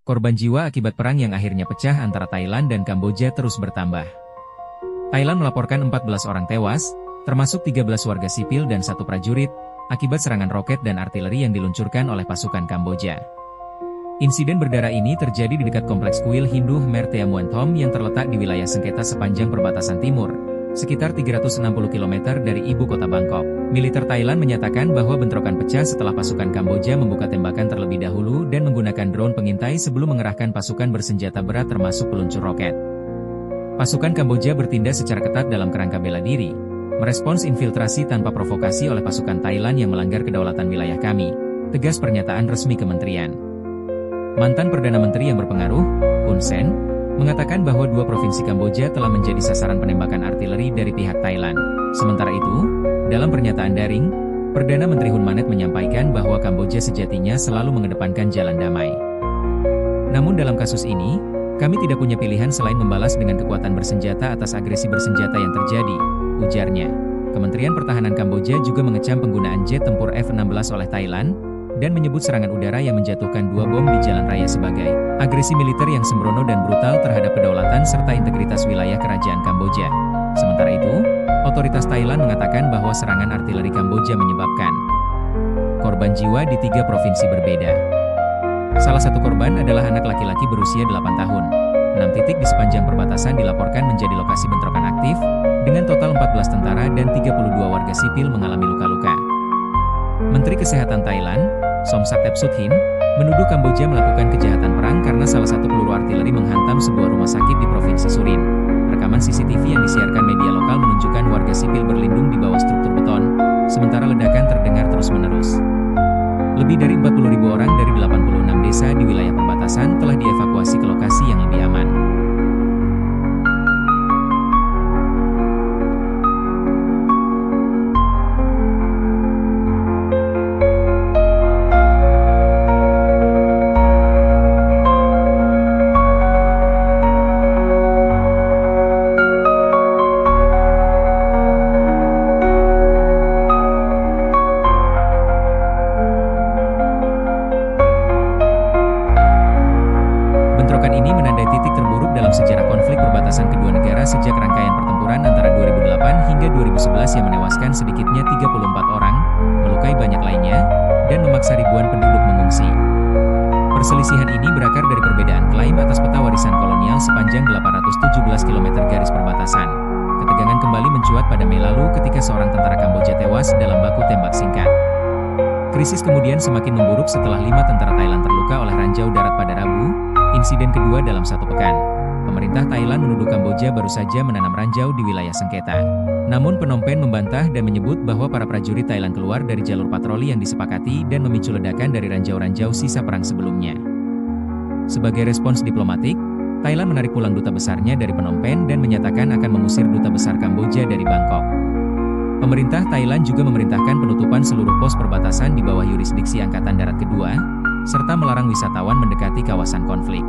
Korban jiwa akibat perang yang akhirnya pecah antara Thailand dan Kamboja terus bertambah. Thailand melaporkan 14 orang tewas, termasuk 13 warga sipil dan 1 prajurit, akibat serangan roket dan artileri yang diluncurkan oleh pasukan Kamboja. Insiden berdarah ini terjadi di dekat kompleks kuil Hindu Khmer Thea Muan Thom yang terletak di wilayah sengketa sepanjang perbatasan timur, sekitar 360 km dari ibu kota Bangkok. Militer Thailand menyatakan bahwa bentrokan pecah setelah pasukan Kamboja membuka tembakan terlebih dahulu dan menggunakan drone pengintai sebelum mengerahkan pasukan bersenjata berat termasuk peluncur roket. Pasukan Kamboja bertindak secara ketat dalam kerangka bela diri, merespons infiltrasi tanpa provokasi oleh pasukan Thailand yang melanggar kedaulatan wilayah kami, tegas pernyataan resmi kementerian. Mantan Perdana Menteri yang berpengaruh, Hun Sen, mengatakan bahwa 2 provinsi Kamboja telah menjadi sasaran penembakan artileri dari pihak Thailand. Sementara itu, dalam pernyataan daring, Perdana Menteri Hun Manet menyampaikan bahwa Kamboja sejatinya selalu mengedepankan jalan damai. Namun dalam kasus ini, kami tidak punya pilihan selain membalas dengan kekuatan bersenjata atas agresi bersenjata yang terjadi, ujarnya. Kementerian Pertahanan Kamboja juga mengecam penggunaan jet tempur F-16 oleh Thailand, dan menyebut serangan udara yang menjatuhkan 2 bom di jalan raya sebagai agresi militer yang sembrono dan brutal terhadap kedaulatan serta integritas wilayah kerajaan Kamboja. Sementara itu, otoritas Thailand mengatakan bahwa serangan artileri Kamboja menyebabkan korban jiwa di 3 provinsi berbeda. Salah satu korban adalah anak laki-laki berusia 8 tahun. 6 titik di sepanjang perbatasan dilaporkan menjadi lokasi bentrokan aktif, dengan total 14 tentara dan 32 warga sipil mengalami luka-luka. Menteri Kesehatan Thailand, Somsak Tepsuthin, menuduh Kamboja melakukan kejahatan perang karena salah satu peluru artileri menghantam sebuah rumah sakit di Provinsi Surin. Rekaman CCTV yang disiarkan media lokal menunjukkan warga sipil berlindung di bawah struktur beton, sementara ledakan terdengar terus-menerus. Lebih dari 40.000 orang dari 86 desa di wilayah perbatasan telah dievakuasi ke lokasi yang lebih aman. Bentrokan ini menandai titik terburuk dalam sejarah konflik perbatasan kedua negara sejak rangkaian pertempuran antara 2008 hingga 2011 yang menewaskan sedikitnya 34 orang, melukai banyak lainnya, dan memaksa ribuan penduduk mengungsi. Perselisihan ini berakar dari perbedaan klaim atas peta warisan kolonial sepanjang 817 km garis perbatasan. Ketegangan kembali mencuat pada Mei lalu ketika seorang tentara Kamboja tewas dalam baku tembak singkat. Krisis kemudian semakin memburuk setelah 5 tentara Thailand terluka oleh ranjau darat pada Rabu, insiden kedua dalam 1 pekan. Pemerintah Thailand menuduh Kamboja baru saja menanam ranjau di wilayah sengketa. Namun Phnom Penh membantah dan menyebut bahwa para prajurit Thailand keluar dari jalur patroli yang disepakati dan memicu ledakan dari ranjau-ranjau sisa perang sebelumnya. Sebagai respons diplomatik, Thailand menarik pulang duta besarnya dari Phnom Penh dan menyatakan akan mengusir duta besar Kamboja dari Bangkok. Pemerintah Thailand juga memerintahkan penutupan seluruh pos perbatasan di bawah yurisdiksi Angkatan Darat Kedua, serta melarang wisatawan mendekati kawasan konflik.